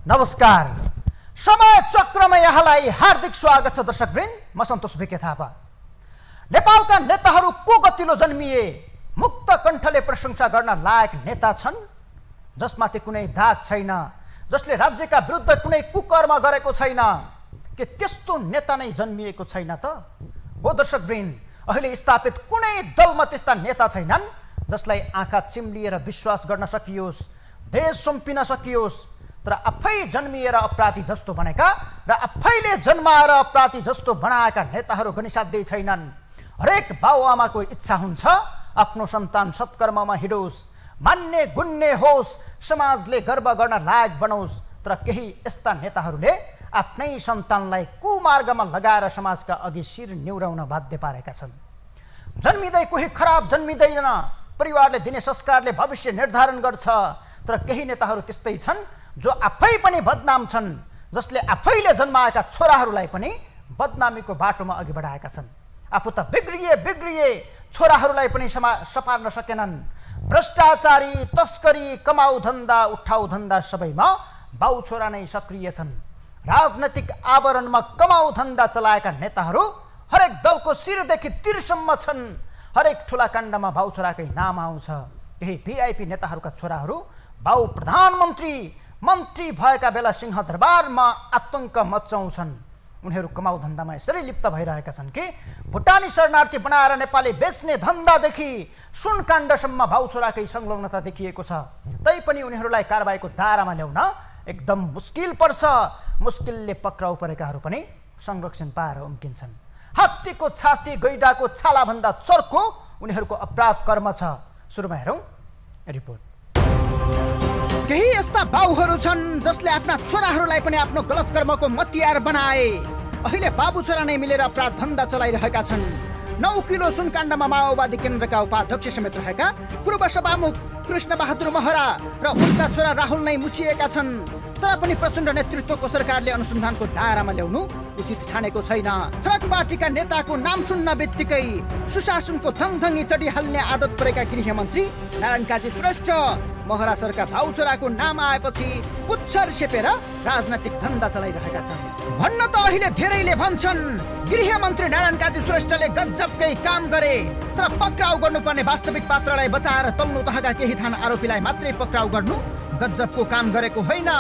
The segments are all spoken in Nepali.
नमस्कार। समय चक्रमा यहाँलाई हार्दिक स्वागत छ दर्शकवृन्द। म सन्तोष भिके थापा। नेपालका नेताहरू को गतिलो जन्मिए, मुक्त कण्ठले प्रशंसा गर्न लायक नेता छन् जसमाथि कुनै दाग छैन, जसले राज्यका विरुद्ध कुनै कुकर्म गरेको छैन। के त्यस्तो नेता नै जन्मिएको छैन त? हो दर्शकवृन्द, अहिले स्थापित कुनै दलमा त्यस्ता नेता छैनन् जसलाई आँखा चिम्लिएर विश्वास गर्न सकियोस्, देश सुम्पिन सकियोस्। तर आफै जन्मिएर अपराधी जस्तो बनेका र आफैले जन्माएर अपराधी जस्तो बनाएका नेताहरू गनिसाध्यै छैनन्। हरेक बाबुआमाको इच्छा हुन्छ आफ्नो सन्तान सत्कर्ममा हिँडोस्, मान्ने गुन्ने होस्, समाजले गर्व गर्न लायक बनोस्। तर केही यस्ता नेताहरूले आफ्नै सन्तानलाई कुमार्गमा लगाएर समाजका अघि शिर निहुराउन बाध्य पारेका छन्। जन्मिँदै कोही खराब जन्मिँदैन, परिवारले दिने संस्कारले भविष्य निर्धारण गर्छ। तर केही नेताहरू त्यस्तै छन् जो आफै पनि बदनाम छन्, जसले आफैले जन्माएका छोराहरूलाई पनि बदनामीको बाटोमा अघि बढाएका छन्। आफू त बिग्रिए छोराहरूलाई पनि सपार्न सकेनन्। भ्रष्टाचारी, तस्करी, कमाउ धन्दा, उठाउ धन्दा सबैमा बाउ छोरा नै सक्रिय छन्। राजनैतिक आवरणमा कमाउ धन्दा चलाएका नेताहरू हरेक दलको शिरदेखि तिरसम्म छन्। हरेक ठुला काण्डमा बाउ छोराकै नाम आउँछ। केही भिआइपी नेताहरूका छोराहरू बाउ प्रधानमन्त्री मन्त्री भएका बेला सिंहदरबारमा आतंक मचाउँछन्। उनीहरू कमाउ धन्दामा यसरी लिप्त भइरहेका छन् कि भुटानी शरणार्थी बनाएर नेपाली बेच्ने धन्दादेखि सुनकाण्डसम्म भाउ छोराकै संलग्नता देखिएको छ। तैपनि उनीहरूलाई कारबाहीको दायरामा ल्याउन एकदम मुस्किल पर्छ। मुस्किलले पक्राउ परेकाहरू पनि संरक्षण पाएर उम्किन्छन्। हात्तीको छाती गैडाको छालाभन्दा चर्को उनीहरूको अपराध कर्म छ। सुरुमा हेरौँ रिपोर्ट। केही यस्ता बाउहरू छन् जसले आफ्ना छोराहरूलाई पनि आफ्नो गलत कर्मको मतियार बनाए। अहिले बाबु छोरा नै मिलेर अपराध धन्दा चलाइरहेका छन्। 9 किलो सुनकाण्डमा माओवादी केन्द्रका उपाध्यक्ष समेत रहेका पूर्व सभामुख कृष्ण बहादुर महरा र उनका छोरा राहुल नै मुछिएका छन्। तर पनि प्रचण्ड नेतृत्वको सरकारले अनुसन्धानको दायरामा ल्याउनु उचित ठानेको छैन। फरक पार्टीका नेताको नाम सुन्न बित्तिकै सुशासनको धङधङी चढिहाल्ने आदत परेका गृहमन्त्री नारायण काजी श्रेष्ठ महरा सरका भाउ छोराको नाम आएपछि पुच्छर सेपेर राजनैतिक धन्दा चलाइरहेका छन्। भन्न त अहिले धेरैले भन्छन् गृहमन्त्री नारायण काजी श्रेष्ठले गजबकै काम गरे। तर पक्राउ गर्नुपर्ने वास्तविक पात्रलाई बचाएर तल्लो तहका केही थान आरोपीलाई मात्रै पक्राउ गर्नु गजबको काम गरेको होइन,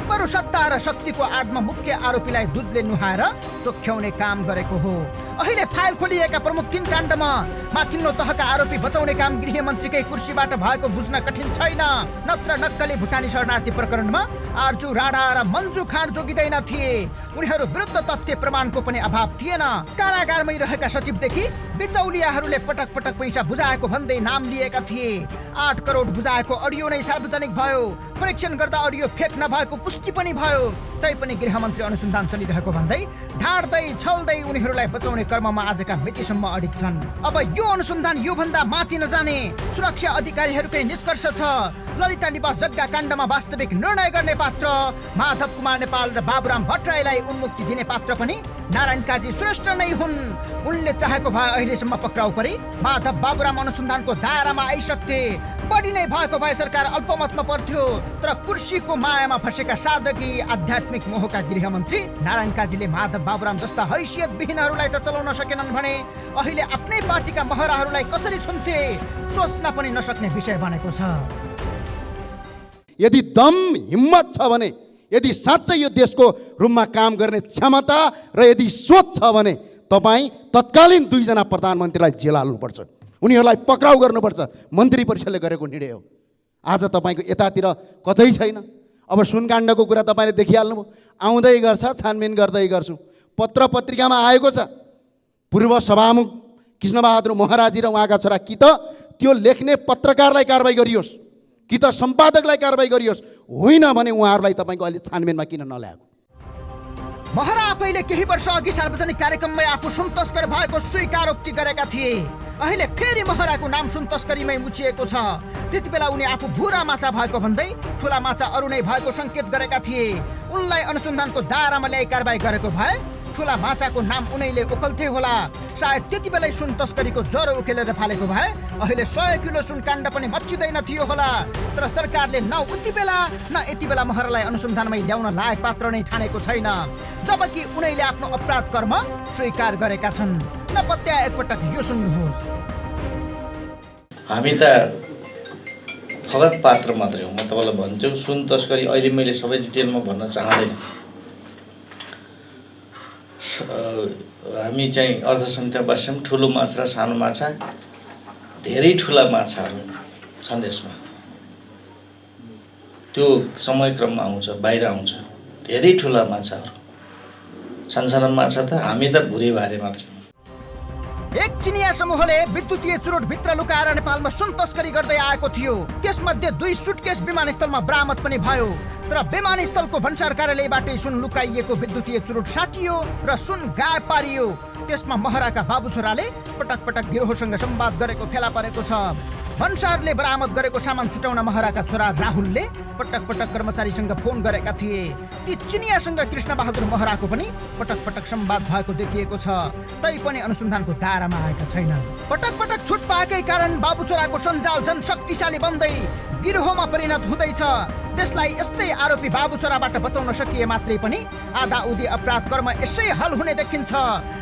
बरु सत्ता र शक्तिको आडमा मुख्य आरोपीलाई दुधले नुहाएर चोख्याउने काम गरेको हो। अहिले फाइल खोलिएका प्रमुख 3 काण्डमा माथिल्लो तहका आरोपी बचाउने काम गृहमन्त्रीकै कुर्सीबाट भएको बुझ्न कठिन छैन। नत्र नक्कली भुटानी शरणार्थी प्रकरणमा आर्जु राणा र मन्जु खाँड जोगिँदैन थिए। उनीहरू विरुद्ध तथ्य प्रमाणको पनि अभाव थिएन। कारागारमै रहेका सचिवदेखि बिचौलियाहरूले पटक पटक पैसा बुझाएको भन्दै नाम लिएका थिए। 8 करोड बुझाएको अडियो नै सार्वजनिक भयो। परीक्षण गर्दा अडियो फेक नभएको पुष्टि पनि भयो। तैपनि गृहमन्त्री अनुसन्धान चलिरहेको भन्दै ढाड्दै छल्दै उनीहरूलाई बचाउने कर्ममा आजका मितिसम्म अडिग छन्। अब यो अनुसन्धान योभन्दा माथि नजाने सुरक्षा अधिकारीहरूकै निष्कर्ष छ। ललिता निवास जग्गा काण्डमा वास्तविक निर्णय गर्ने पात्र माधव कुमार नेपाल र बाबुराम भट्टराईलाई उन्मुक्ति दिने पात्र पनि नारायण काजी श्रेष्ठ नै हुन्। उनले चाहेको भए अहिलेसम्म पक्राउ परि माधव बाबुराम अनुसन्धानको दायरामा आइसक्थे। बढी नै भएको भए सरकार अल्पमतमा पर्थ्यो। तर कुर्सीको मायामा फँसेका साधकी आध्यात्मिक मोहका गृहमन्त्री नारायण काजीले माधव बाबुराम जस्ता हैसियत विहीनहरूलाई त चलाउन सकेनन् भने अहिले आफ्नै पार्टीका महराहरूलाई कसरी छुन्थे सोच्न पनि नसक्ने विषय बनेको छ। यदि दम हिम्मत छ भने, यदि साँच्चै यो देशको रूपमा काम गर्ने क्षमता र यदि सोच छ भने तपाईँ तत्कालीन 2 जना प्रधानमन्त्रीलाई जेल हाल्नुपर्छ, उनीहरूलाई पक्राउ गर्नुपर्छ। मन्त्री परिषदले गरेको निर्णय हो। आज तपाईँको यतातिर कतै छैन। अब सुनकाण्डको कुरा तपाईँले देखिहाल्नुभयो। आउँदै गर्छ, छानबिन गर्दै गर्छु। पत्र पत्रिकामा आएको छ पूर्व सभामुख कृष्णबहादुर महराजी र उहाँका छोरा कि त त्यो लेख्ने पत्रकारलाई कारबाही गरियोस्, कि त सम्पादकलाई कारबाही गरियोस्, होइन भने उहाँहरूलाई तपाईँको अहिले छानबिनमा किन नल्याएको? महरा आफैले केही वर्ष अघि सार्वजनिक कार्यक्रममै आफू सुन तस्कर भएको स्वीकारोक्ति गरेका थिए। अहिले फेरि महराको नाम सुन तस्करीमै मुछिएको छ। त्यति बेला उनी आफू भुरा माछा भएको भन्दै ठुला माछा अरू नै भएको संकेत गरेका थिए। उनलाई अनुसन्धानको दायरामा ल्याई कारबाही गरेको भए ठुला माछाको नाम उनैले ओखल्थे होला। सायद त्यति बेलै सुन तस्करीको ज्वरो उखेलेर फालेको भए अहिले 100 किलो सुन काण्ड पनि मच्चिँदैन थियो होला। तर सरकारले न उति बेला न यति बेला महरालाई अनुसन्धानमै ल्याउन लायक पात्र नै ठानेको छैन, जबकि उनैले आफ्नो अपराध कर्म स्वीकार गरेका छन्। नपत्या एकपटक यो सुन्नुहोस्। हामी त फगत पात्र मात्रै हो। म तपाईँलाई भन्छु, सुन तस्करी अहिले मैले सबै डिटेलमा भन्न चाहँदैन। हामी चाहिँ अर्धसंख्या बस्यौँ, ठुलो माछा र सानो माछा, धेरै ठुला माछाहरू छन् यसमा। त्यो समयक्रममा आउँछ, बाहिर आउँछ धेरै ठुला माछाहरू। सानसानो माछा त हामी त भुरे भारे मात्रै। एक चिनिया समूहले विद्युतीय चुरोट भित्र लुकाएर नेपालमा सुन तस्करी गर्दै आएको थियो। त्यसमध्ये 2 सुटकेस विमानस्थलमा बरामद पनि भयो। तर विमानस्थलको भन्सार कार्यालयबाटै सुन लुकाइएको विद्युतीय चुरोट साटियो र सुन गायब पारियो। त्यसमा महराका बाबु छोराले पटक पटक गिरोहसँग संवाद गरेको फेला परेको छ। भन्सारले बरामद गरेको सामान छुटाउन महराका छोरा राहुलले पटक पटक कर्मचारीसँग फोन गरेका थिए। ती चिनियासँग कृष्ण बहादुर महराको पनि पटक पटक संवाद भएको देखिएको छ, तैपनि अनुसन्धानको दायरामा आएका छैनन्। पटक पटक छुट पाएकै कारण बाबु छोराको सञ्जाल झन् शक्तिशाली बन्दै गिरोहमा परिणत हुँदैछ। देशलाई यस्तै आरोपी बाबु छोराबाट बचाउन सकिए मात्रै पनि आधा उधी अपराध कर्म यसै हल हुने देखिन्छ।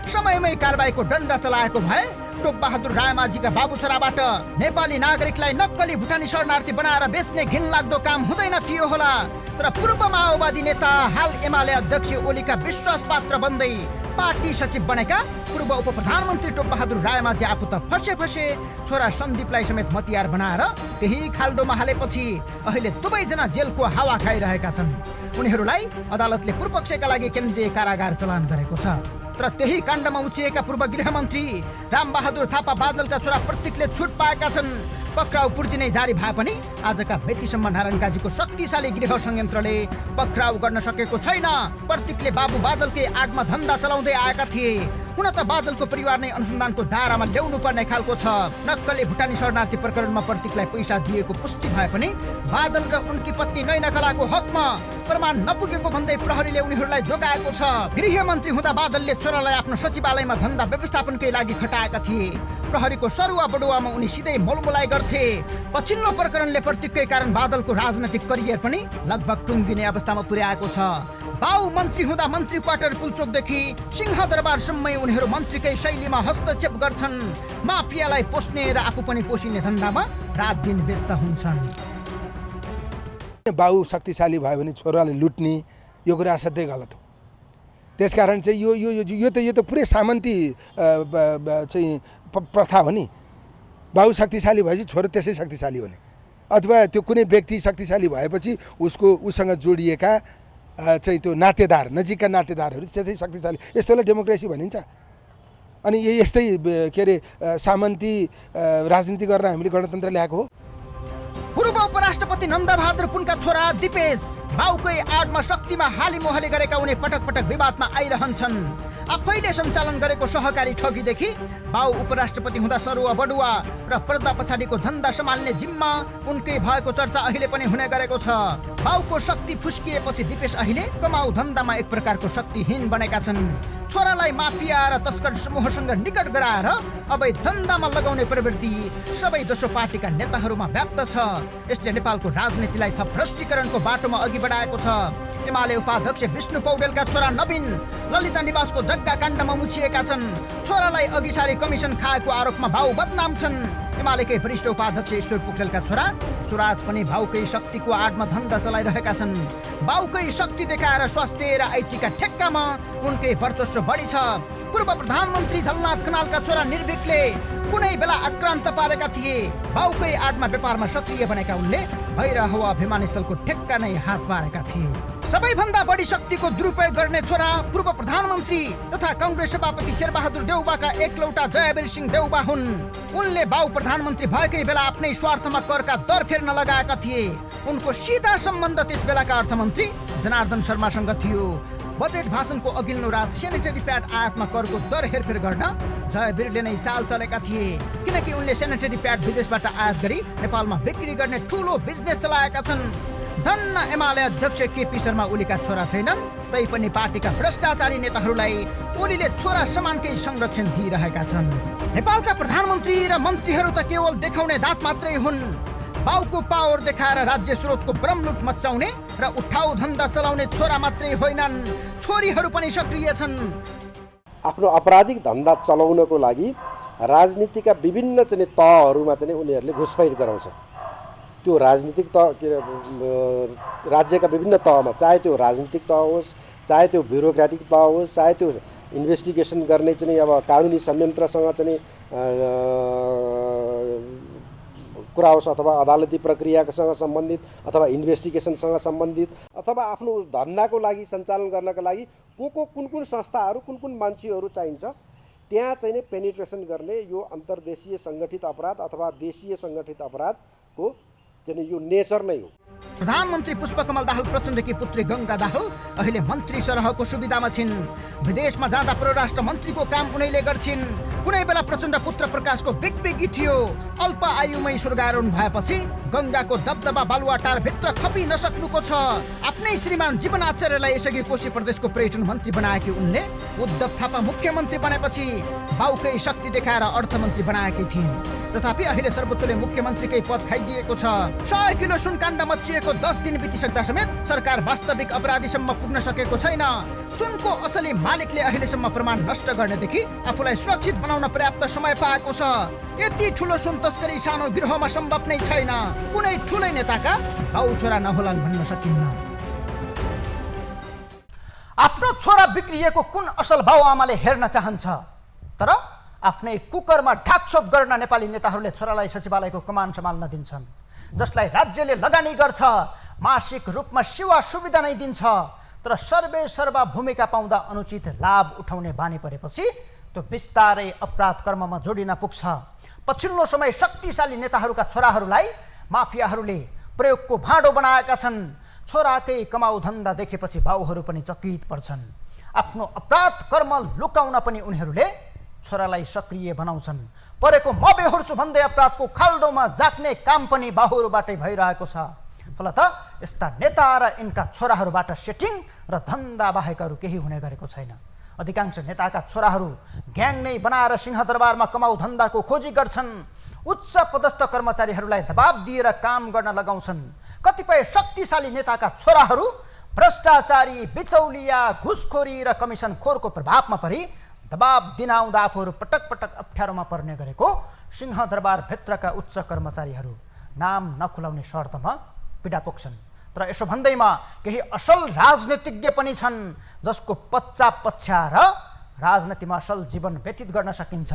समयमै कारबाहीको डन्डा चलाएको भए टोप बहादुर रायमाझीका बाबु छोराबाट नेपाली नागरिकलाई नक्कली भुटानी शरणार्थी बनाएर बेच्ने घिनलाग्दो काम हुँदैन थियो होला। तर पूर्व माओवादी नेता हाल एमाले अध्यक्ष ओलीका विश्वास पात्र बन्दै पार्टी सचिव बनेका पूर्व उप प्रधानमन्त्री टोप बहादुर रायमाझी आफू त फसे छोरा सन्दीपलाई समेत मतियार बनाएर त्यही खाल्डोमा हालेपछि अहिले दुवैजना जेलको हावा खाइरहेका छन्। उनीहरूलाई अदालतले पूर्वपक्षका लागि केन्द्रीय कारागार चलान गरेको छ। तर त्यही काण्डमा उचिएका पूर्व गृहमन्त्री रामबहादुर थापा बादलका छोरा प्रतीकले छुट पाएका छन्। पक्राउ पूर्जिनै जारी भए पनि आजका बेतीसम्म नारायण काजीको शक्तिशाली गृह संयन्त्रले पक्राउ गर्न सकेको छैन। प्रतीकले बाबु बादलकै आडमा धन्दा चलाउँदै आएका थिए। हुन त बादलको परिवार नै अनुसन्धानको दायरामा ल्याउनु पर्ने खालको छ। नक्कली भुटानी शरणार्थी प्रकरणमा प्रतीकलाई पैसा दिएको पुष्टि भए पनि बादल र उनकी पत्नी नैना कलाको हकमा प्रमाण नपुगेको भन्दै प्रहरीले उनीहरूलाई जोगाएको छ। गृहमन्त्री हुँदा बादलले छोरालाई आफ्नो सचिवालयमा धन्दा व्यवस्थापनकै लागि खटाएका थिए। प्रहरीको सरुवा बडुवामा उनी सिधै मोलमोलाई गर्थे। पछिल्लो प्रकरणले प्रतीककै कारण बादलको राजनैतिक करियर पनि लगभग टुङ्गिने अवस्थामा पुर्याएको छ। बाउ मन्त्री हुँदा मन्त्री क्वार्टर पुलचोकदेखि सिंहदरबारसम्मै उनीहरू मन्त्रीकै शैलीमा हस्तक्षेप गर्छन्। माफियालाई पोस्ने र आफू पनि पोसिने धन्दामा रात दिन व्यस्त हुन्छन्। बाउ शक्तिशाली भयो भने छोराले लुट्ने यो कुरा असाध्यै गलत हो। त्यसकारण चाहिँ यो त पुरै सामन्ती चाहिँ प्रथा हो नि। बाउ शक्तिशाली भएपछि छोरो त्यसै शक्तिशाली हुने, अथवा त्यो कुनै व्यक्ति शक्तिशाली भएपछि उसँग जोडिएका चाहिँ त्यो नातेदार, नजिकका नातेदारहरू त्यसै शक्तिशाली। यस्तोलाई डेमोक्रेसी भनिन्छ। अनि यस्तै के अरे सामन्ती राजनीति गर्न हामीले गणतन्त्र ल्याएको हो। पूर्व उपराष्ट्रपति नन्दबहादुर पुनका छोरा दिपेश बाउकै आडमा शक्तिमा हाली मोहली गरेका उनी पटक पटक विवादमा आइरहन्छन्। आफैले सञ्चालन गरेको सहकारी ठगीदेखि बाउ उपराष्ट्रपति हुँदा सरुवा बडुवा र पर्दा पछाडिको धन्दा सम्हाल्ने जिम्मा उनकै भएको चर्चा अहिले पनि हुने गरेको छ। बाउको शक्ति फुस्किएपछि दिपेश अहिले कमाउ धन्दामा एक प्रकारको शक्तिहीन बनेका छन्। छोरालाई माफिया र तस्कर समूहसँग निकट गराएर अवैध धन्दामा लगाउने प्रवृत्ति सबै जसो पार्टीका नेताहरूमा व्याप्त छ। यसले नेपालको राजनीतिलाई थप भ्रष्टीकरणको बाटोमा अघि बढाएको छ। एमाले उपाध्यक्ष विष्णु पौडेलका छोरा नवीन ललिता निवासको जग्गा काण्डमा मुछिएका छन्। छोरालाई अघि सारी कमिसन खाएको आरोपमा बाउ बदनाम छन्। एमालेकै वरिष्ठ उपाध्यक्ष ईश्वर पोखरेलका छोरा सुराज पनि बाउकै शक्तिको आडमा धन्दा चलाइरहेका छन्। बाउकै शक्ति देखाएर स्वास्थ्य र आइटीका ठेक्कामा उनकै वर्चस्व बढी छ। पूर्व प्रधानमन्त्री झलनाथ खनालका छोरा निर्भीकले कुनै बेला आक्रान्त पारेका थिए। बाउकै आडमा व्यापारमा सक्रिय बनेका उनले भैरहवा विमानस्थलको ठेक्का नै हात पारेका थिए। सबैभन्दा बढी शक्तिको दुरुपयोग गर्ने छोरा पूर्व प्रधानमन्त्री तथा कांग्रेस सभापति शेरबहादुर देउबाका एकलौटा जयवीर सिंह देउबा हुन्। उनले बाउ प्रधानमन्त्री भएकै बेला आफ्नै स्वार्थमा करका दर फेर्न लगाएका थिए। उनको सिधा सम्बन्ध त्यस बेलाका अर्थमन्त्री जनार्दन शर्मासँग थियो। बजेट भाषणको अघिल्लो रात सेनिटरी प्याड आयातमा करको दर हेरफेर गर्न जयवीरले नै चाल चलेका थिए, किनकि उनले सेनिटरी प्याड विदेशबाट आयात गरी नेपालमा बिक्री गर्ने ठूलो बिजनेस चलाएका छन्। धन्न एमाले अध्यक्ष केपी शर्मा ओलीका छोरा छैनन्, तैपनि पार्टीका भ्रष्टाचारी नेताहरूलाई ओलीले छोरा समानकै संरक्षण दिइरहेका छन्। नेपालका प्रधानमन्त्री र मन्त्रीहरू त केवल देखाउने दाँत मात्रै हुन्। बाउको पावर देखाएर राज्य स्रोतको ब्रह्मलुट मचाउने र उठाउ धन्दा चलाउने छोरा मात्रै होइनन्, छोरीहरू पनि सक्रिय छन्। आफ्नो आपराधिक धन्दा चलाउनको लागि राजनीतिका विभिन्न चाहिँ तहहरूमा चाहिँ उनीहरूले घुसपैठ गराउँछ। त्यो राजनीतिक तह राज्यका विभिन्न तहमा, चाहे त्यो राजनीतिक तह होस्, चाहे त्यो ब्युरोक्रेटिक तह होस्, चाहे त्यो इन्भेस्टिगेसन गर्ने चाहिँ अब कानुनी संयन्त्रसँग चाहिँ कुरा होस्, अथवा अदालती प्रक्रियासँग सम्बन्धित, अथवा इन्भेस्टिगेसनसँग सम्बन्धित, अथवा आफ्नो धन्दाको लागि सञ्चालन गर्नका लागि कुन कुन संस्थाहरू, कुन कुन मान्छेहरू चाहिन्छ, त्यहाँ चाहिँ नि पेनिट्रेसन गर्ने यो अन्तर्देशीय सङ्गठित अपराध अथवा देशीय सङ्गठित अपराधको चाहिँ यो नेचर नै हो। प्रधानमन्त्री पुष्पकमल दाहाल प्रचण्डकी पुत्री गङ्गा दाहाल अहिले मन्त्री सरहको सुविधामा छिन्। विदेशमा जाँदा परराष्ट्र मन्त्रीको काम उनैले गर्छिन्। कुनै बेला प्रचण्ड पुत्र प्रकाशको बिगबिगी थियो। अल्प आयुमै स्वर्गारोहण भएपछि गङ्गाको दबदबा बालुवाटार भित्र खपि नसक्नुको छ। आफ्नै श्रीमान जीवन आचार्यलाई यसअघि कोशी प्रदेशको पर्यटन मन्त्री बनाएकी उनले उद्धव थापा मुख्यमन्त्री बनेपछि बाउकै शक्ति देखाएर अर्थमन्त्री बनाएकी थिइन्। तथापि अहिले सर्वोच्चले मुख्यमन्त्रीकै पद खाइदिएको छ। 100 किलो सुनकाण्ड मचिएको 10 दिन बितिसक्दा समेत सरकार वास्तविक अपराधीसम्म पुग्न सकेको छैन। सुनको असली मालिकले अहिलेसम्म प्रमाण नष्ट गर्नेदेखि आफूलाई सुरक्षित बनाउन पर्याप्त समय पाएको छ। यति ठुलो सुन तस्करी सानो गिरोहमा सम्भव नै छैन। कुनै ठुलै नेताका बाउ छोरा नहोलान् भन्न सकिन्न। आफ्नो छोरा बिग्रिएको कुन असल बाउ आमाले हेर्न चाहन्छ, तर आफ्नै कुकरमा ढाकछोप गर्न नेपाली नेताहरूले छोरालाई सचिवालयको कमान सम्हाल्न दिन्छन्, जसलाई राज्यले लगानी गर्छ, मासिक रूपमा सेवा सुविधा नै दिन्छ। तर सर्वे सर्वा भूमिका पाउँदा अनुचित लाभ उठाउने बानी परेपछि त्यो बिस्तारै अपराध कर्ममा जोडिन पुग्छ। पछिल्लो समय शक्तिशाली नेताहरूका छोराहरूलाई माफियाहरूले प्रयोगको भाँडो बनाएका छन्। छोराकै कमाउ धन्दा देखेपछि बाउहरू पनि चकित पर्छन्। आफ्नो अपराध कर्म लुकाउन पनि उनीहरूले छोरालाई सक्रिय बनाउँछन्। परेको म बेहोर्छु भन्दै अपराधको खाल्डोमा जाग्ने काम पनि बाहुहरूबाटै भइरहेको छ। फलत यस्ता नेता र यिनका छोराहरूबाट सेटिङ र धन्दा बाहेक अरू केही हुने गरेको छैन। अधिकांश नेताका छोराहरू ग्याङ नै बनाएर सिंहदरबारमा कमाउ धन्दाको खोजी गर्छन्। उच्च पदस्थ कर्मचारीहरूलाई दबाब दिएर काम गर्न लगाउँछन्। कतिपय शक्तिशाली नेताका छोराहरू भ्रष्टाचारी, बिचौलिया, घुसखोरी र कमिसनखोरको प्रभावमा परि दबाब दिन आउँदा आफूहरू पटक पटक अप्ठ्यारोमा पर्ने गरेको सिंहदरबार भित्रका उच्च कर्मचारीहरू नाम नखुलाउने शर्तमा पीडा पोख्छन्। तर यसो भन्दैमा केही असल राजनीतिज्ञ पनि छन्, जसको पच्चा पछ्याएर राजनीतिमा असल जीवन व्यतीत गर्न सकिन्छ।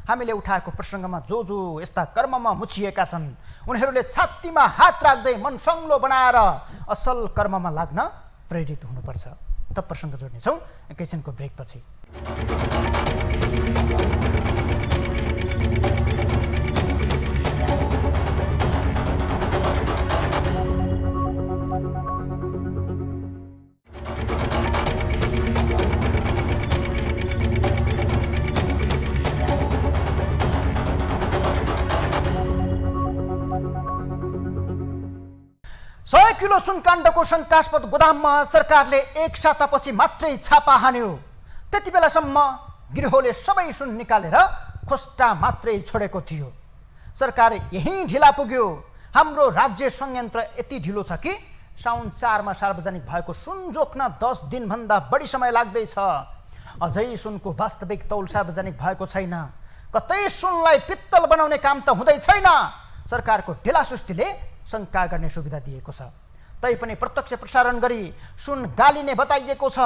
हामीले उठाएको प्रसङ्गमा जो यस्ता कर्ममा मुछिएका छन्, उनीहरूले छातीमा हात राख्दै मन सङ्लो बनाएर असल कर्ममा लाग्न प्रेरित हुनुपर्छ। त प्रसङ्ग जोड्नेछौँ एकैछिनको ब्रेकपछि। किलो सुनकाण्डको शङ्कास्पद गोदाममा सरकारले एक सातापछि मात्रै छापा हान्यो। त्यति बेलासम्म गिरोहले सबै सुन निकालेर खोस्टा मात्रै छोडेको थियो। सरकार यही ढिला पुग्यो। हाम्रो राज्य संयन्त्र यति ढिलो छ कि साउन 4 मा सार्वजनिक भएको सुन जोख्न 10 दिनभन्दा बढी समय लाग्दैछ। अझै सुनको वास्तविक तौल सार्वजनिक भएको छैन। कतै सुनलाई पित्तल बनाउने काम त हुँदै छैन। सरकारको ढिलासुस्तीले शङ्का गर्ने सुविधा दिएको छ। तैपनि प्रत्यक्ष प्रसारण गरी सुन गालिने बताइएको छ।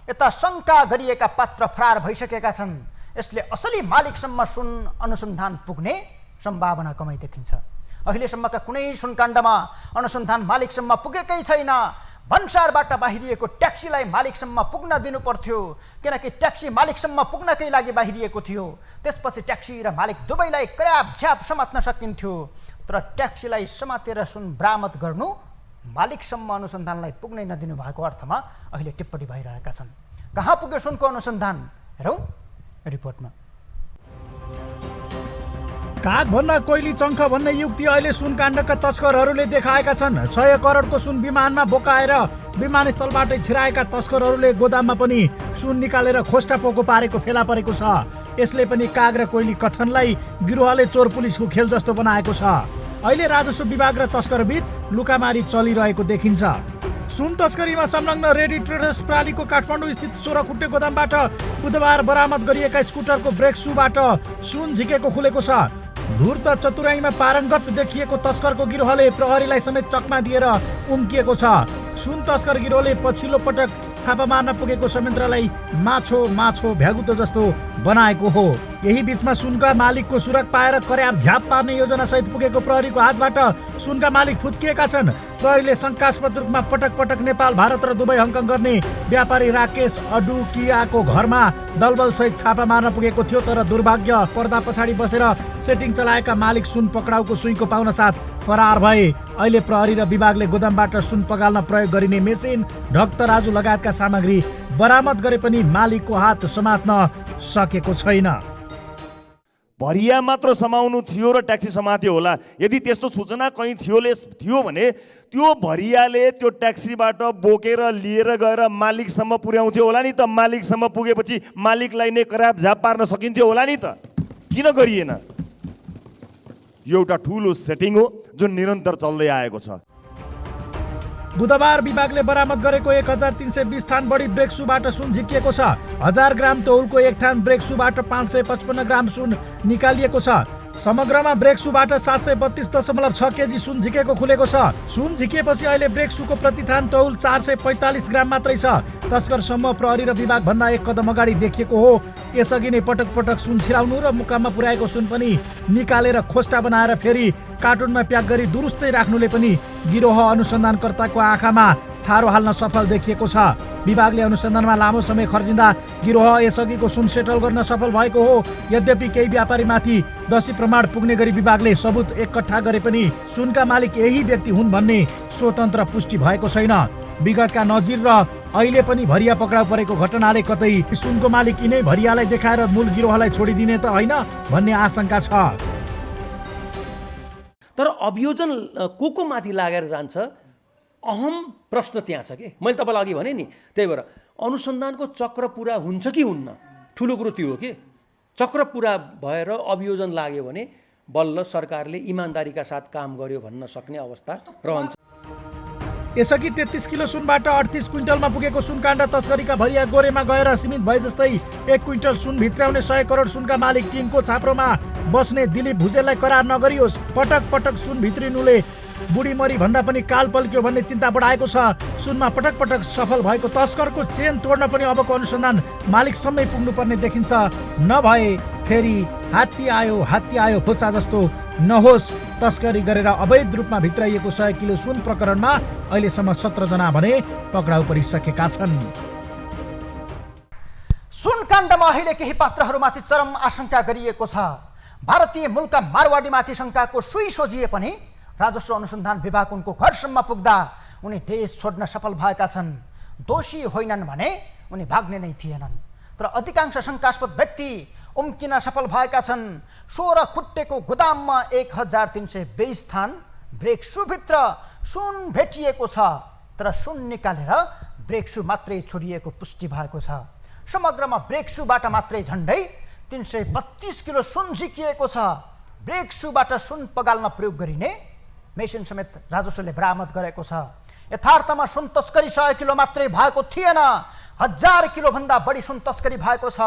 यता शङ्का गरिएका पात्र फरार भइसकेका छन्। यसले असली मालिकसम्म सुन अनुसन्धान पुग्ने सम्भावना कमै देखिन्छ। अहिलेसम्मका कुनै सुनकाण्डमा अनुसन्धान मालिकसम्म पुगेकै छैन। भन्सारबाट बाहिरिएको ट्याक्सीलाई मालिकसम्म पुग्न दिनु पर्थ्यो, किनकि ट्याक्सी मालिकसम्म पुग्नकै लागि बाहिरिएको थियो। त्यसपछि ट्याक्सी र मालिक दुवैलाई क्र्याप झ्याप समात्न सकिन्थ्यो। तर ट्याक्सीलाई समातेर सुन बरामद गर्नु मालिकसम्म अनुसन्धानलाई पुग्नै नदिनु भएको अर्थमा अहिले टिप्पणी भइरहेका छन्। कहाँ पुग्यो सुनको अनुसन्धान, हेरौँ रिपोर्टमा। कागभन्दा कोइली चङ्ख भन्ने युक्ति अहिले सुनकाण्डका तस्करहरूले देखाएका छन्। 100 करोडको सुन विमानमा बोकाएर विमानस्थलबाटै छिराएका तस्करहरूले गोदाममा पनि सुन निकालेर खोस्टा पोको पारेको फेला परेको छ। यसले पनि काग र कोइली कथनलाई गिरोहले चोर पुलिसको खेल जस्तो बनाएको छ। अहिले राजस्व विभाग र तस्कर बीच लुकामारी चलिरहेको देखिन्छ। सुन तस्करीमा संलग्न रेडी ट्रेडर्स प्रालीको काठमाडौँ स्थित 16 खुट्टे गोदामबाट बुधबार बरामद गरिएका स्कुटरको ब्रेक सुबाट सुन झिकेको खुलेको छ। धूर्त चतुराईमा पारङ्गत देखिएको तस्करको गिरोहले प्रहरीलाई समेत चकमा दिएर उम्किएको छ। सुन तस्कर गिरोहले पछिल्लो पटक छापा मार्न पुगेको संयन्त्रलाई माछो भ्यागुतो जस्तो बनाएको हो। यही बीचमा सुनका मालिकको सुरग पाएर कर्याप झ्याप पार्ने योजना सहित पुगेको प्रहरीको हातबाट सुनका मालिक फुत्किएका छन्। प्रहरीले शङ्कास्पद रूपमा पटक पटक नेपाल, भारत र दुबई, हङकङ गर्ने व्यापारी राकेश अडुकियाको घरमा दलबल सहित छापा मार्न पुगेको थियो। तर दुर्भाग्य, पर्दा पछाडि बसेर सेटिङ चलाएका मालिक सुन पक्राउको सुइँको पाउन साथ फरार भए। अहिले प्रहरी र विभागले गोदामबाट सुन पगाल्न प्रयोग गरिने मेसिन, ढक तराजु लगायतका सामग्री बरामद गरे पनि मालिकको हात समात्न सकेको छैन। भरिया मात्र समाउनु थियो र ट्याक्सी समात्यो होला। यदि त्यस्तो सूचना कहीँ थियो भने त्यो भरियाले त्यो ट्याक्सीबाट बोकेर लिएर गएर मालिकसम्म पुर्याउँथ्यो होला नि त। मालिकसम्म पुगेपछि मालिकलाई नै कराप झाप पार्न सकिन्थ्यो होला नि त। किन गरिएन? यो एउटा ठुलो सेटिङ हो जुन निरन्तर चल्दै आएको छ। बुधबार विभागले बरामद गरेको 1320 थान बढी ब्रेक सुबाट सुन झिकिएको छ। 1000 ग्राम तौलको एक थान ब्रेक सुबाट 555 ग्राम सुन निकालिएको छ। समग्रमा ब्रेक सुबाट 732.6 केजी सुन झिकेको खुलेको छ। सुन झिकिएपछि अहिले ब्रेक सुको प्रतिथान तौल 445 ग्राम मात्रै छ। तस्कर समूह प्रहरी र विभाग भन्दा एक कदम अगाडि देखिएको हो। यसअघि नै पटक पटक सुन छिराउनु र मुकाममा पुर्याएको सुन पनि निकालेर खोस्टा बनाएर फेरि कार्टुनमा प्याक गरी दुरुस्तै राख्नुले पनि गिरोह अनुसन्धानकर्ताको आँखामा छारो हाल्न सफल देखिएको छ। विभागले अनुसन्धानमा लामो समय खर्चिँदा गिरोह यसअघिको सुन सेटल गर्न सफल भएको हो। यद्यपि केही व्यापारीमाथि दोषी प्रमाण पुग्ने गरी विभागले सबुत एकट्ठा गरे पनि सुनका मालिक यही व्यक्ति हुन् भन्ने स्वतन्त्र पुष्टि भएको छैन। विगतका नजिर र अहिले पनि भरिया पक्राउ परेको घटनाले कतै सुनको मालिक यिनै भरियालाई देखाएर मूल गिरोहलाई छोडिदिने त होइन भन्ने आशंका छ। तर अभियोजन को माथि लागेर जान्छ, अहम प्रश्न त्यहाँ छ कि मैले तपाईँलाई अघि भने नि। त्यही भएर अनुसन्धानको चक्र पुरा हुन्छ कि हुन्न, ठुलो कुरो त्यो हो कि। चक्र पुरा भएर अभियोजन लाग्यो भने बल्ल सरकारले इमान्दारीका साथ काम गर्यो भन्न सक्ने अवस्था रहन्छ। यसअघि 33 किलो सुनबाट 38 क्विन्टलमा पुगेको सुनकाण्ड तस्करीका भरिया गोरेमा गएर सीमित भए जस्तै 1 क्विन्टल सुन भित्राउने 100 करोड सुनका मालिक टिमको छाप्रोमा बस्ने दिलीप भुजेललाई करार नगरियोस्। पटक पटक सुन भित्रिनुले बुढीमरी भन्दा पनि काल पल्क्यो भन्ने चिन्ता बढाएको छ। सुनमा पटक पटक सफल भएको तस्करको चेन तोड्न पनि अबको अनुसन्धान मालिकसम्मै पुग्नुपर्ने देखिन्छ। नभए फेरि हात्ती आयो फुसा जस्तो नहोस्। तस्करी गरेर अवैध रूपमा भित्राइएको 100 किलो सुन प्रकरणमा अहिलेसम्म 17 जना भने पक्राउ परिसकेका छन्। सुन काण्डमा अहिले केही पात्रहरूमाथि चरम आशंका गरिएको छ। भारतीय मूलका मारवाडीमाथि शङ्काको सुई सोझिए पनि राजस्व अनुसन्धान विभाग उनको घरसम्म पुग्दा उनी देश छोड्न सफल भएका छन्। दोषी होइनन् भने उनी भाग्ने नै थिएनन्। तर अधिकांश शङ्कास्पद व्यक्ति उम्किन सफल भएका छन्। 16 खुट्टेको गोदाममा 1320 थान ब्रेक सुभित्र सुन भेटिएको छ। तर सुन निकालेर ब्रेक सु मात्रै छोडिएको पुष्टि भएको छ। समग्रमा ब्रेक सुबाट मात्रै झन्डै 332 किलो सुन झिकिएको छ। ब्रेक सुबाट सुन पगाल्न प्रयोग गरिने मेसिन समेत राजस्वले बरामद गरेको छ। यथार्थमा सुन तस्करी 100 किलो मात्रै भएको थिएन, 1000 किलो भन्दा बढी सुन तस्करी भएको छ।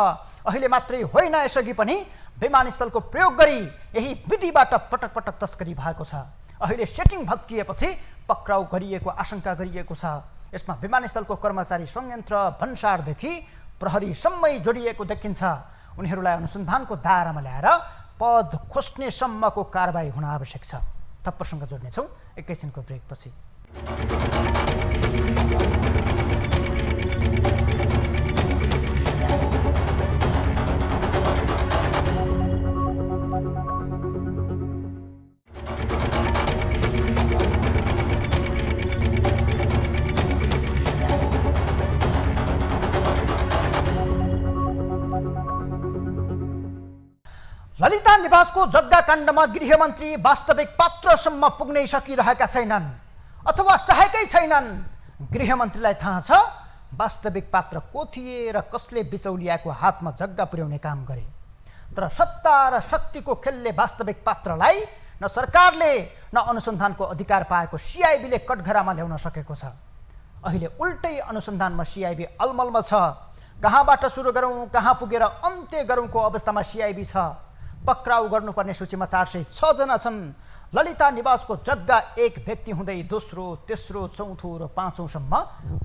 अहिले मात्रै होइन, यसअघि पनि विमानस्थलको प्रयोग गरी यही विधिबाट पटक पटक तस्करी भएको छ। अहिले सेटिङ भत्किएपछि पक्राउ गरिएको आशंका गरिएको छ। यसमा विमानस्थलको कर्मचारी, संयन्त्र, भन्सारदेखि प्रहरीसम्मै जोडिएको देखिन्छ। उनीहरूलाई अनुसन्धानको दायरामा ल्याएर पद खोज्नेसम्मको कारबाही हुन आवश्यक छ। थप प्रसङ्ग जोड्नेछौँ एकैछिनको ब्रेकपछि। ललिता निवासको जग्गा काण्डमा गृहमन्त्री वास्तविक पात्रसम्म पुग्नै सकिरहेका छैनन् अथवा चाहेकै छैनन्। गृहमन्त्रीलाई थाहा छ वास्तविक पात्र को थिए र कसले बिचौलियाको हातमा जग्गा पुर्याउने काम गरे। तर सत्ता र शक्तिको खेलले वास्तविक पात्रलाई न सरकारले न अनुसन्धानको अधिकार पाएको सिआइबीले कटघरामा ल्याउन सकेको छ। अहिले उल्टै अनुसन्धानमा सिआइबी अलमलमा छ। कहाँबाट सुरु गरौँ कहाँ पुगेर अन्त्य गरौँको अवस्थामा सिआइबी छ। पक्राउ गर्नुपर्ने सूचीमा 406 जना छन्। ललिता निवासको जग्गा एक व्यक्ति हुँदै दोस्रो तेस्रो चौथो र पाँचौँसम्म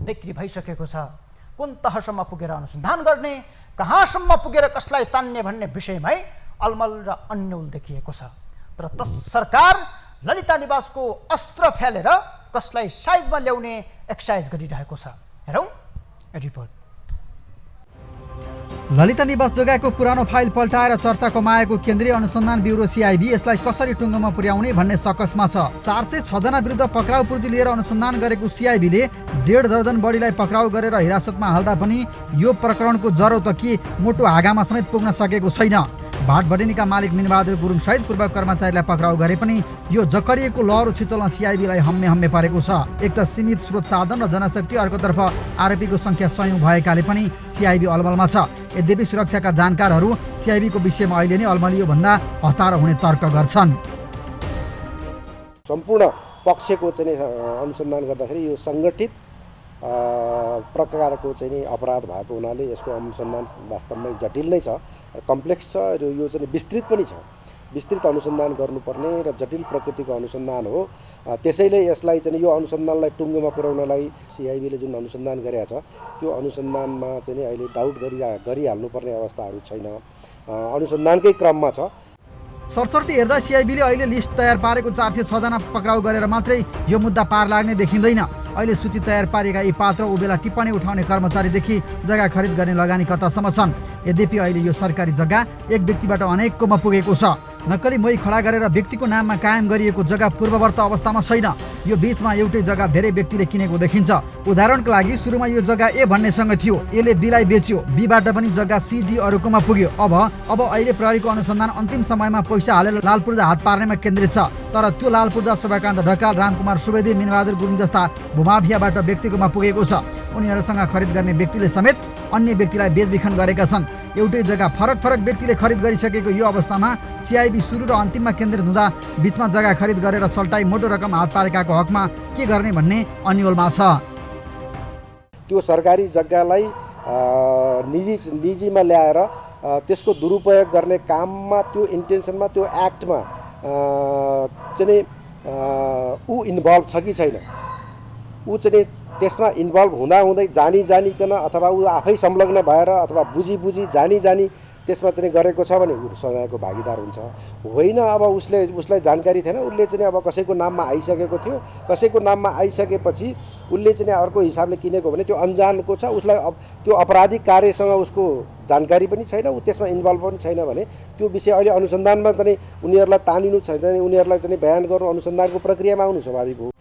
बिक्री भइसकेको छ। कुन तहसम्म पुगेर अनुसन्धान गर्ने, कहाँसम्म पुगेर कसलाई तान्ने भन्ने विषयमै अलमल र अन्यल देखिएको छ। तर सरकार ललिता निवासको अस्त्र फ्यालेर कसलाई साइजमा ल्याउने एक्सर्साइज गरिरहेको छ। हेरौँ रिपोर्ट। ललिता निवास जग्गाको पुरानो फाइल पल्टाएर चर्चाको माएको केन्द्रीय अनुसन्धान ब्युरो सिआइबी यसलाई कसरी टुङ्गोमा पुर्याउने भन्ने सकसमा छ। 406 जना विरुद्ध पक्राउ पूर्जी लिएर अनुसन्धान गरेको सिआइबीले 1.5 दर्जन बढीलाई पक्राउ गरेर हिरासतमा हाल्दा पनि यो प्रकरणको जरो त के मोटो हाँगामा समेत पुग्न सकेको छैन। भाटभटेनीका मालिक मिनबहादुर गुरुङ सहित पूर्व कर्मचारीलाई पक्राउ गरे पनि यो जकडिएको लहरो छिचोल्न सिआइबीलाई हम्मे परेको छ। एक त सीमित स्रोत साधन र जनशक्ति, अर्कोतर्फ आरोपीको संख्या 100 भएकाले पनि सिआइबी अलमलमा छ। यद्यपि सुरक्षाका जानकारहरू सिआइबीको विषयमा अहिले नै अलमलियो भन्दा हतार हुने तर्क गर्छन्। सम्पूर्ण पक्षको चाहिँ अनुसन्धान गर्दाखेरि यो सङ्गठित प्रकारको चाहिँ नि अपराध भएको हुनाले यसको अनुसन्धान वास्तवमै जटिल नै छ, कम्प्लेक्स छ र यो चाहिँ विस्तृत पनि छ। विस्तृत अनुसन्धान गर्नुपर्ने र जटिल प्रकृतिको अनुसन्धान हो। त्यसैले यसलाई चाहिँ यो अनुसन्धानलाई टुङ्गोमा पुर्याउनलाई सिआइबीले जुन अनुसन्धान गरेका छ त्यो अनुसन्धानमा चाहिँ अहिले डाउट गरिहाल्नुपर्ने अवस्थाहरू छैन, अनुसन्धानकै क्रममा छ। सरसर्ती हेर्दा सिआइबीले अहिले लिस्ट तयार पारेको 406 जना पक्राउ गरेर मात्रै यो मुद्दा पार लाग्ने देखिँदैन। अहिले सूची तयार पारेका यी पात्र उबेला टिप्पणी उठाउने कर्मचारीदेखि जग्गा खरिद गर्ने लगानीकर्तासम्म छन्। यद्यपि अहिले यो सरकारी जग्गा एक व्यक्तिबाट अनेककोमा पुगेको छ। नक्कली मोही खडा गरेर व्यक्तिको नाममा कायम गरिएको जग्गा पूर्ववर्त अवस्थामा छैन। यो बीचमा एउटै जग्गा धेरै व्यक्तिले किनेको देखिन्छ। उदाहरणको लागि सुरुमा यो जग्गा ए भन्नेसँग थियो, एले बीलाई बेच्यो, बीबाट पनि जग्गा सी डी अरूकोमा पुग्यो। अब अहिले प्रहरीको अनुसन्धान अन्तिम समयमा पैसा हालेर लालपूर्जा हात पार्नेमा केन्द्रित छ। तर त्यो लालपूर्जा शोभाकान्त ढकाल, रामकुमार सुवेदी, मिनबहादुर गुरुङ जस्ता भूमाफियाबाट व्यक्तिकोमा पुगेको छ। उनीहरूसँग खरिद गर्ने व्यक्तिले समेत अन्य व्यक्तिलाई बेचबिखन गरेका छन्। एउटै जग्गा फरक व्यक्तिले खरिद गरिसकेको यो अवस्थामा सिआइबी सुरु र अन्तिममा केन्द्रित हुँदा बीचमा जग्गा खरिद गरेर सल्टाई मोटो रकम हात पारेकाको हकमा के गर्ने भन्ने अन्यलमा छ। त्यो सरकारी जग्गालाई निजीमा ल्याएर त्यसको दुरुपयोग गर्ने काममा, त्यो इन्टेन्सनमा, त्यो एक्टमा चाहिँ ऊ इन्भल्भ छ कि छैन, ऊ चाहिँ त्यसमा इन्भल्भ हुँदै जानिकन अथवा ऊ आफै संलग्न भएर अथवा बुझी जानी त्यसमा चाहिँ गरेको छ भने ऊ सजायको भागीदार हुन्छ। होइन अब उसलाई जानकारी थिएन, उसले चाहिँ अब कसैको नाममा आइसकेको थियो, कसैको नाममा आइसकेपछि उसले चाहिँ अर्को हिसाबले किनेको भने त्यो अनजानको छ, उसलाई त्यो अपराधिक कार्यसँग उसको जानकारी पनि छैन, ऊ त्यसमा इन्भल्भ पनि छैन भने त्यो विषय अहिले अनुसन्धानमा चाहिँ उनीहरूलाई तानिनु छैन, उनीहरूलाई चाहिँ बयान गर्नु अनुसन्धानको प्रक्रियामा आउनु स्वाभाविक हो।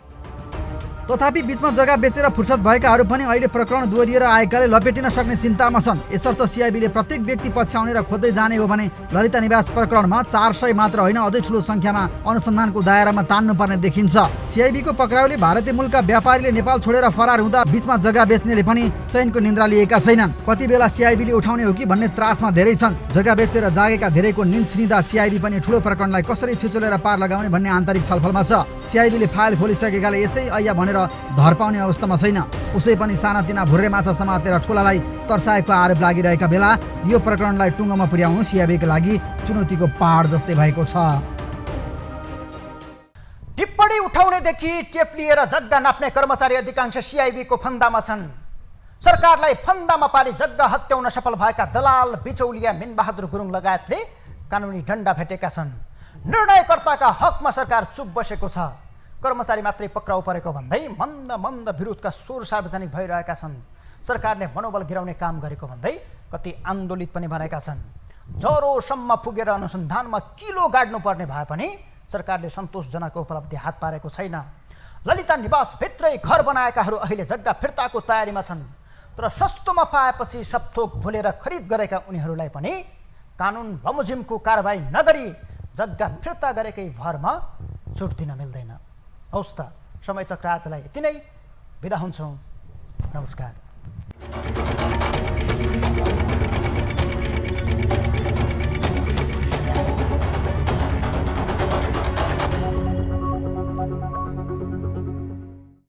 तथापि बीचमा जग्गा बेचेर फुर्सद भएकाहरू पनि अहिले प्रकरण दोहोरिएर आएकाले लपेटिन सक्ने चिन्तामा छन्। यसर्थ सिआइबीले प्रत्येक व्यक्ति पछ्याउने र खोज्दै जाने हो भने ललिता निवास प्रकरणमा 400 मात्र होइन, अझै ठुलो संख्यामा अनुसन्धानको दायरामा तान्नुपर्ने देखिन्छ। सिआइबीको पक्राउले भारतीय मूलका व्यापारीले नेपाल छोडेर फरार हुँदा बीचमा जग्गा बेच्नेले पनि चैनको निन्द्रा लिएका छैनन्। कति बेला सिआइबीले उठाउने हो कि भन्ने त्रासमा धेरै छन्। जग्गा बेचेर जागेका धेरैको निन्द छिनिँदा सिआइबी पनि ठुलो प्रकरणलाई कसरी छिचोलेर पार लगाउने भन्ने आन्तरिक छलफलमा छ। सिआइबीले फाइल खोलिसकेकाले यसै ऐया भनेर धर पाउने अवस्थामा छैन। उसै पनि सानातिना भुर्रे माछा समातेर ठुलालाई तर्साएको आरोप लागिरहेका बेला यो प्रकरणलाई टुङ्गोमा पुर्याउनु सिआइबीका लागि चुनौतीको पहाड जस्तै भएको छ। टिप्पणी उठाउनेदेखि टेप लिएर जग्गा नाप्ने कर्मचारी अधिकांश सिआइबीको फन्दामा छन्। सरकारलाई फन्दामा पारी जग्गा हत्याउन सफल भएका दलाल बिचौलिया मिनबहादुर गुरुङ लगायतले कानुनी डन्डा भेटेका छन्। निर्णयकर्ताका हकमा सरकार चुप बसेको छ। कर्मचारी मात्रै पक्राउ परेको भन्दै मन्द विरोधका स्वर सार्वजनिक भइरहेका छन्। सरकारले मनोबल गिराउने काम गरेको भन्दै कति आन्दोलित पनि बनेका छन्। जरोसम्म पुगेर अनुसन्धानमा किलो गाड्नु पर्ने भए पनि सरकारले सन्तोषजनक उपलब्धि हात पारेको छैन। ललिता निवास भित्रै घर बनाएकाहरू अहिले जग्गा फिर्ताको तयारीमा छन्। तर सस्तोमा पाएपछि सबथोक भुलेर खरिद गरेका उनीहरूलाई पनि कानुन बमोजिमको कारबाही नगरी जग्गा फिर्ता गरेकै भरमा छुट दिन मिल्दैन। हौस् त, समय चक्र आजलाई यति नै, बिदा हुन्छौँ। नमस्कार।